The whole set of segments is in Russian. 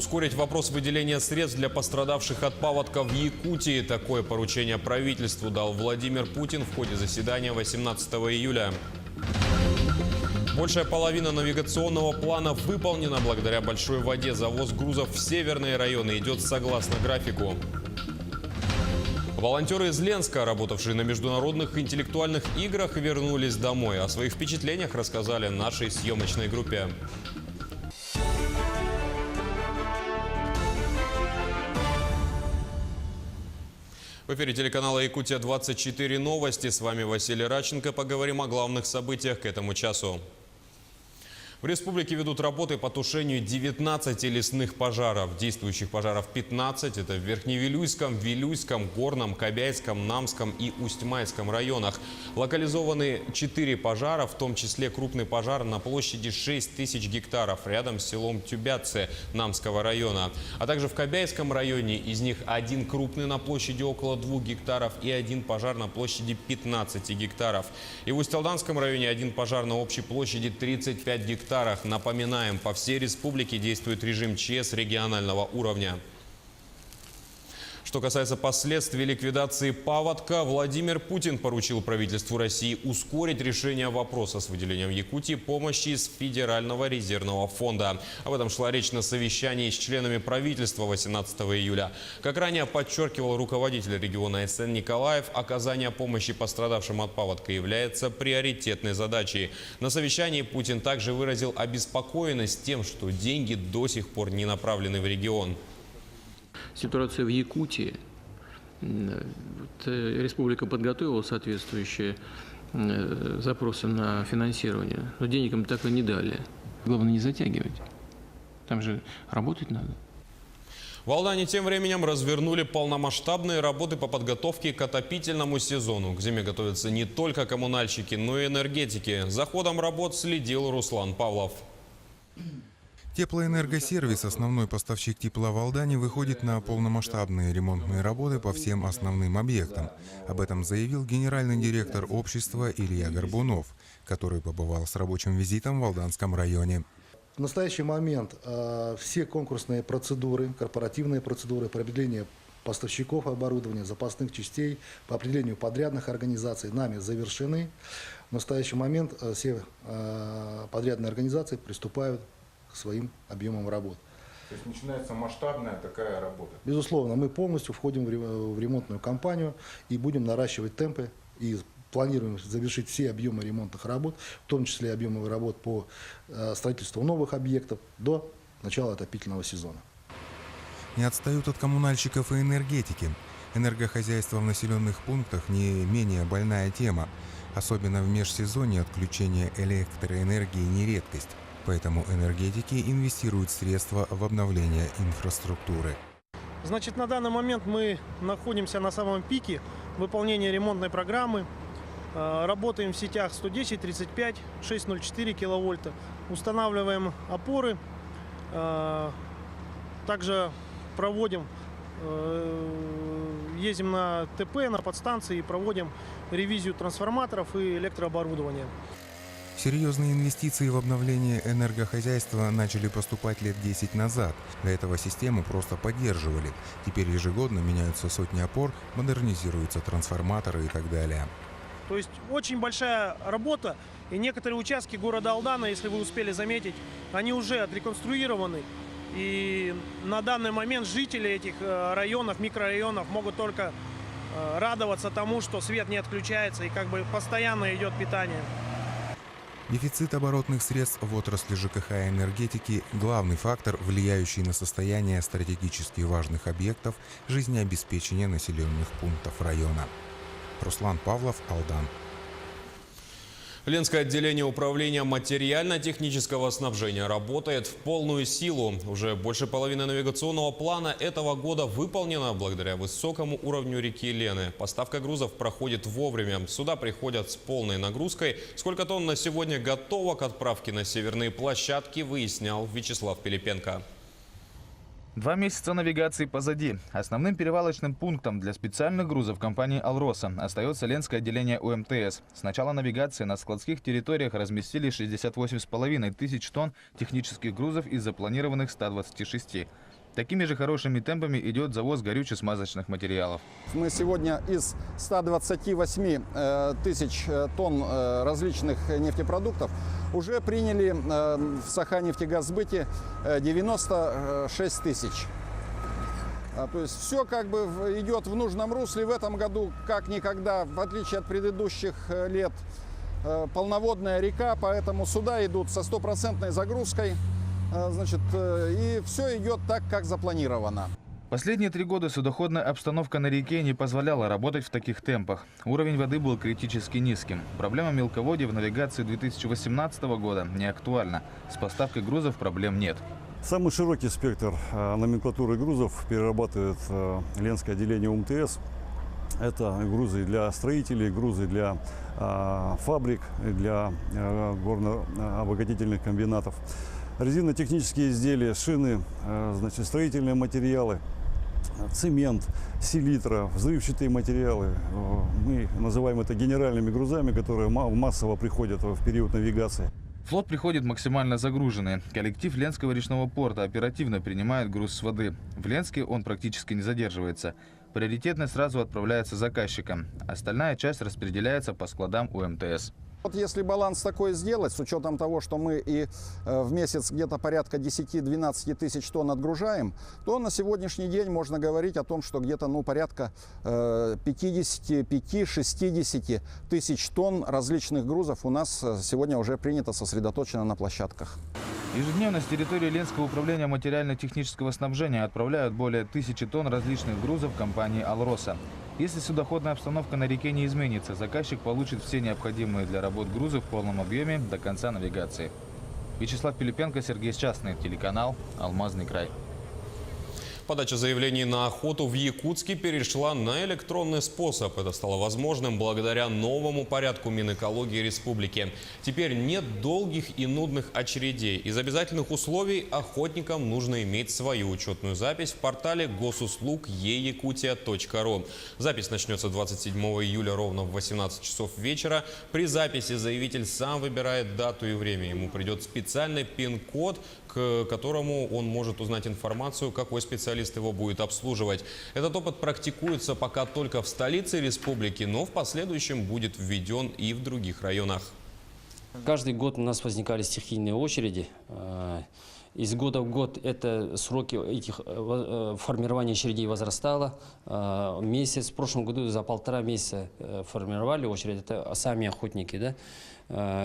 Ускорить вопрос выделения средств для пострадавших от паводка в Якутии. Такое поручение правительству дал Владимир Путин в ходе заседания 18 июля. Большая половина навигационного плана выполнена. Благодаря большой воде завоз грузов в северные районы идет согласно графику. Волонтеры из Ленска, работавшие на международных интеллектуальных играх, вернулись домой. О своих впечатлениях рассказали нашей съемочной группе. В эфире телеканала «Якутия-24 новости». С вами Василий Раченко. Поговорим о главных событиях к этому часу. В республике ведут работы по тушению 19 лесных пожаров. Действующих пожаров 15. Это в Верхневилюйском, Вилюйском, Горном, Кобяйском, Намском и Усть-Майском районах. Локализованы 4 пожара, в том числе крупный пожар на площади 6000 гектаров рядом с селом Тюбятце Намского района. А также в Кобяйском районе из них один крупный на площади около 2 гектаров и один пожар на площади 15 гектаров. И в Усть-Алданском районе один пожар на общей площади 35 гектаров. Напоминаем, по всей республике действует режим ЧС регионального уровня. Что касается последствий ликвидации паводка, Владимир Путин поручил правительству России ускорить решение вопроса с выделением Якутии помощи из Федерального резервного фонда. Об этом шла речь на совещании с членами правительства 18 июля. Как ранее подчеркивал руководитель региона СН Николаев, оказание помощи пострадавшим от паводка является приоритетной задачей. На совещании Путин также выразил обеспокоенность тем, что деньги до сих пор не направлены в регион. Ситуация в Якутии. Республика подготовила соответствующие запросы на финансирование, но денег им так и не дали. Главное не затягивать. Там же работать надо. В Алдане тем временем развернули полномасштабные работы по подготовке к отопительному сезону. К зиме готовятся не только коммунальщики, но и энергетики. За ходом работ следил Руслан Павлов. Теплоэнергосервис, основной поставщик тепла в Алдане, выходит на полномасштабные ремонтные работы по всем основным объектам. Об этом заявил генеральный директор общества Илья Горбунов, который побывал с рабочим визитом в Алданском районе. В настоящий момент все конкурсные процедуры, корпоративные процедуры по определению поставщиков оборудования, запасных частей, по определению подрядных организаций нами завершены. В настоящий момент все подрядные организации приступают к своим объемам работ. То есть начинается масштабная такая работа? Безусловно, мы полностью входим в ремонтную кампанию и будем наращивать темпы и планируем завершить все объемы ремонтных работ, в том числе объемы работ по строительству новых объектов до начала отопительного сезона. Не отстают от коммунальщиков и энергетики. Энергохозяйство в населенных пунктах не менее больная тема. Особенно в межсезонье отключение электроэнергии не редкость. Поэтому энергетики инвестируют средства в обновление инфраструктуры. Значит, на данный момент мы находимся на самом пике выполнения ремонтной программы. Работаем в сетях 110, 35, 604 киловольта. Устанавливаем опоры. Также проводим, ездим на ТП, на подстанции и проводим ревизию трансформаторов и электрооборудования. Серьезные инвестиции в обновление энергохозяйства начали поступать лет 10 назад. До этого систему просто поддерживали. Теперь ежегодно меняются сотни опор, модернизируются трансформаторы и так далее. То есть очень большая работа, и некоторые участки города Алдана, если вы успели заметить, они уже отреконструированы. И на данный момент жители этих районов, микрорайонов могут только радоваться тому, что свет не отключается и как бы постоянно идет питание. Дефицит оборотных средств в отрасли ЖКХ и энергетики – главный фактор, влияющий на состояние стратегически важных объектов жизнеобеспечения населенных пунктов района. Руслан Павлов, Алдан. Ленское отделение управления материально-технического снабжения работает в полную силу. Уже больше половины навигационного плана этого года выполнена благодаря высокому уровню реки Лены. Поставка грузов проходит вовремя. Суда приходят с полной нагрузкой. Сколько тонн на сегодня готово к отправке на северные площадки, выяснял Вячеслав Пилипенко. 2 месяца навигации позади. Основным перевалочным пунктом для специальных грузов компании «Алроса» остается Ленское отделение УМТС. С начала навигации на складских территориях разместили 68,5 тысяч тонн технических грузов из запланированных 126. Такими же хорошими темпами идет завоз горюче-смазочных материалов. Мы сегодня из 128 тысяч тонн различных нефтепродуктов уже приняли в Саханефтегазсбыте 96 тысяч. То есть все как бы идет в нужном русле. В этом году, как никогда, в отличие от предыдущих лет, полноводная река, поэтому суда идут со стопроцентной загрузкой. Значит, и все идет так, как запланировано. Последние 3 года судоходная обстановка на реке не позволяла работать в таких темпах. Уровень воды был критически низким. Проблема мелководья в навигации 2018 года не актуальна. С поставкой грузов проблем нет. Самый широкий спектр номенклатуры грузов перерабатывает Ленское отделение УМТС. Это грузы для строителей, грузы для фабрик, для горно-обогатительных комбинатов. Резинотехнические изделия, шины, значит, строительные материалы, цемент, селитра, взрывчатые материалы. Мы называем это генеральными грузами, которые массово приходят в период навигации. Флот приходит максимально загруженный. Коллектив Ленского речного порта оперативно принимает груз с воды. В Ленске он практически не задерживается. Приоритетно сразу отправляется заказчикам. Остальная часть распределяется по складам УМТС. Вот если баланс такой сделать, с учетом того, что мы и в месяц где-то порядка 10-12 тысяч тонн отгружаем, то на сегодняшний день можно говорить о том, что где-то порядка 55-60 тысяч тонн различных грузов у нас сегодня уже принято сосредоточено на площадках. Ежедневно с территории Ленского управления материально-технического снабжения отправляют более 1000 тонн различных грузов компании «Алроса». Если судоходная обстановка на реке не изменится, заказчик получит все необходимые для работ грузы в полном объеме до конца навигации. Вячеслав Пилипенко, Сергей Счастный, телеканал «Алмазный край». Подача заявлений на охоту в Якутске перешла на электронный способ. Это стало возможным благодаря новому порядку Минэкологии республики. Теперь нет долгих и нудных очередей. Из обязательных условий охотникам нужно иметь свою учетную запись в портале госуслуг e-yakutia.ru. Запись начнется 27 июля ровно в 18 часов вечера. При записи заявитель сам выбирает дату и время. Ему придет специальный пин-код, к которому он может узнать информацию, какой специалист его будет обслуживать. Этот опыт практикуется пока только в столице республики, но в последующем будет введен и в других районах. Каждый год у нас возникали стихийные очереди. Из года в год сроки этих формирования очередей возрастало. Месяц, в прошлом году за 1,5 месяца формировали очередь. Это сами охотники, да?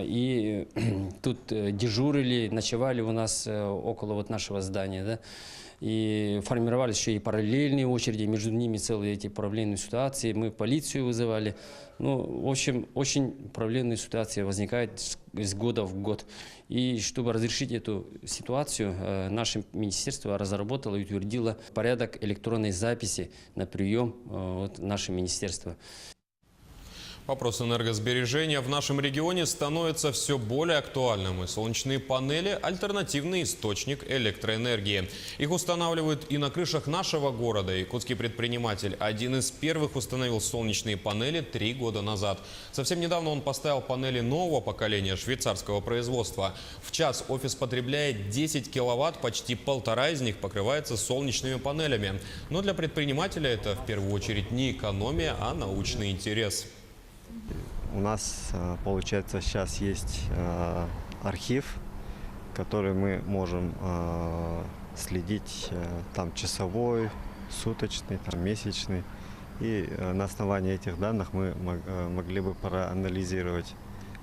И тут дежурили, ночевали у нас около нашего здания, да? И формировались еще и параллельные очереди, между ними целые эти проблемные ситуации. Мы полицию вызывали. Ну, в общем, очень проблемные ситуации возникают из года в год. И чтобы разрешить эту ситуацию, наше министерство разработало и утвердило порядок электронной записи на прием наше министерство. Вопрос энергосбережения в нашем регионе становится все более актуальным. И солнечные панели – альтернативный источник электроэнергии. Их устанавливают и на крышах нашего города. Якутский предприниматель один из первых установил солнечные панели 3 года назад. Совсем недавно он поставил панели нового поколения швейцарского производства. В час офис потребляет 10 киловатт, почти 1,5 из них покрывается солнечными панелями. Но для предпринимателя это в первую очередь не экономия, а научный интерес. У нас, получается, сейчас есть архив, который мы можем следить там часовой, суточный, там, месячный. И на основании этих данных мы могли бы проанализировать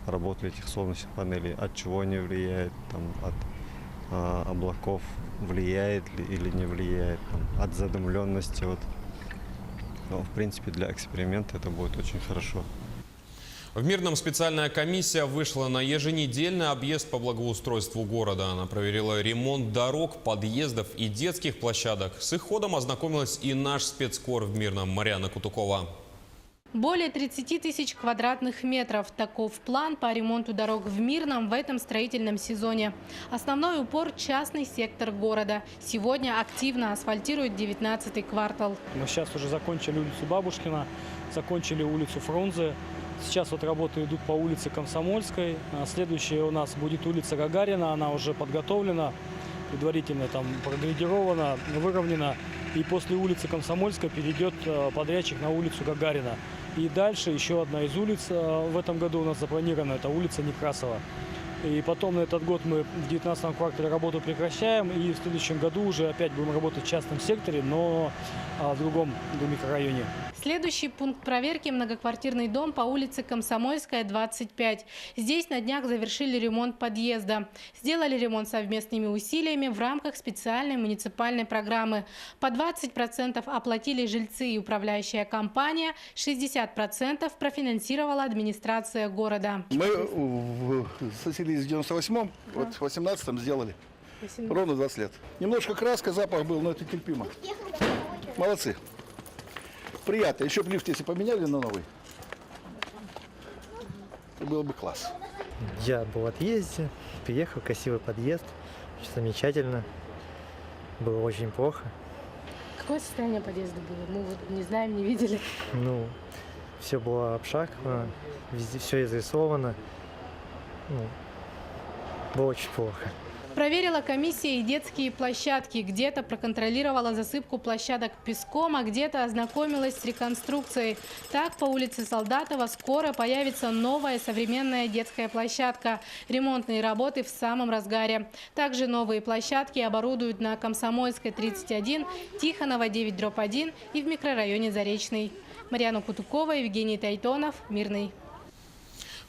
работу этих солнечных панелей, от чего они влияют, там, от облаков влияет ли или не влияет, там, от задымленности. Вот. Но, в принципе, для эксперимента это будет очень хорошо. В Мирном специальная комиссия вышла на еженедельный объезд по благоустройству города. Она проверила ремонт дорог, подъездов и детских площадок. С их ходом ознакомилась и наш спецкор в Мирном Марьяна Кутукова. Более 30 тысяч квадратных метров. Таков план по ремонту дорог в Мирном в этом строительном сезоне. Основной упор – частный сектор города. Сегодня активно асфальтируют 19-й квартал. Мы сейчас уже закончили улицу Бабушкина, закончили улицу Фрунзе. Сейчас вот работы идут по улице Комсомольской. Следующая у нас будет улица Гагарина, она уже подготовлена. предварительно там проградирована, выровнена. И после улицы Комсомольская перейдет подрядчик на улицу Гагарина. И дальше еще одна из улиц в этом году у нас запланирована, это улица Некрасова. И потом на этот год мы в 19-м квартале работу прекращаем, и в следующем году уже опять будем работать в частном секторе, но в другом микрорайоне. Следующий пункт проверки – многоквартирный дом по улице Комсомольская, 25. Здесь на днях завершили ремонт подъезда. Сделали ремонт совместными усилиями в рамках специальной муниципальной программы. По 20% оплатили жильцы и управляющая компания, 60% профинансировала администрация города. Мы соседились в 98-м, вот в 18-м сделали. Ровно 20 лет. Немножко краска, запах был, но это терпимо. Молодцы. Приятно. Еще бы лифт, если поменяли на новый, было бы класс. Я был в отъезде, приехал, красивый подъезд, замечательно. Было очень плохо. Какое состояние подъезда было? Мы вот не знаем, не видели. Ну, все было обшарпано, везде все изрисовано. Ну, было очень плохо. Проверила комиссия и детские площадки. Где-то проконтролировала засыпку площадок песком, а где-то ознакомилась с реконструкцией. Так, по улице Солдатова скоро появится новая современная детская площадка. Ремонтные работы в самом разгаре. Также новые площадки оборудуют на Комсомольской, 31, Тихонова, 9/1 и в микрорайоне Заречный. Марьяна Кутукова, Евгений Тайтонов, Мирный.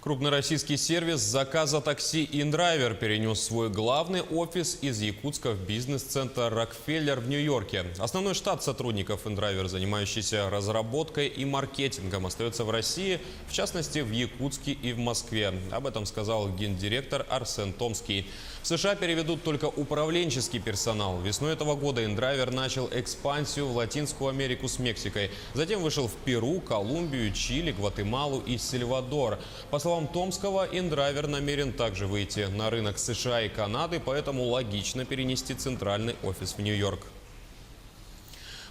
Крупный российский сервис заказа такси InDriver перенес свой главный офис из Якутска в бизнес-центр Рокфеллер в Нью-Йорке. Основной штат сотрудников InDriver, занимающийся разработкой и маркетингом, остается в России, в частности в Якутске и в Москве. Об этом сказал гендиректор Арсен Томский. В США переведут только управленческий персонал. Весной этого года InDriver начал экспансию в Латинскую Америку с Мексикой. Затем вышел в Перу, Колумбию, Чили, Гватемалу и Сальвадор. По словам Томского, InDriver намерен также выйти на рынок США и Канады, поэтому логично перенести центральный офис в Нью-Йорк.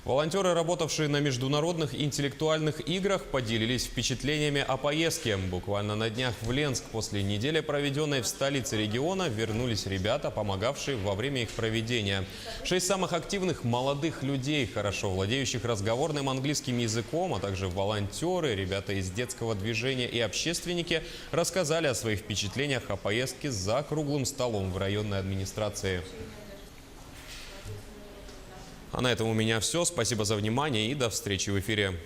Волонтеры, работавшие на международных интеллектуальных играх, поделились впечатлениями о поездке. Буквально на днях в Ленск после недели, проведенной в столице региона, вернулись ребята, помогавшие во время их проведения. 6 самых активных молодых людей, хорошо владеющих разговорным английским языком, а также волонтеры, ребята из детского движения и общественники, рассказали о своих впечатлениях о поездке за круглым столом в районной администрации. А на этом у меня все. Спасибо за внимание и до встречи в эфире.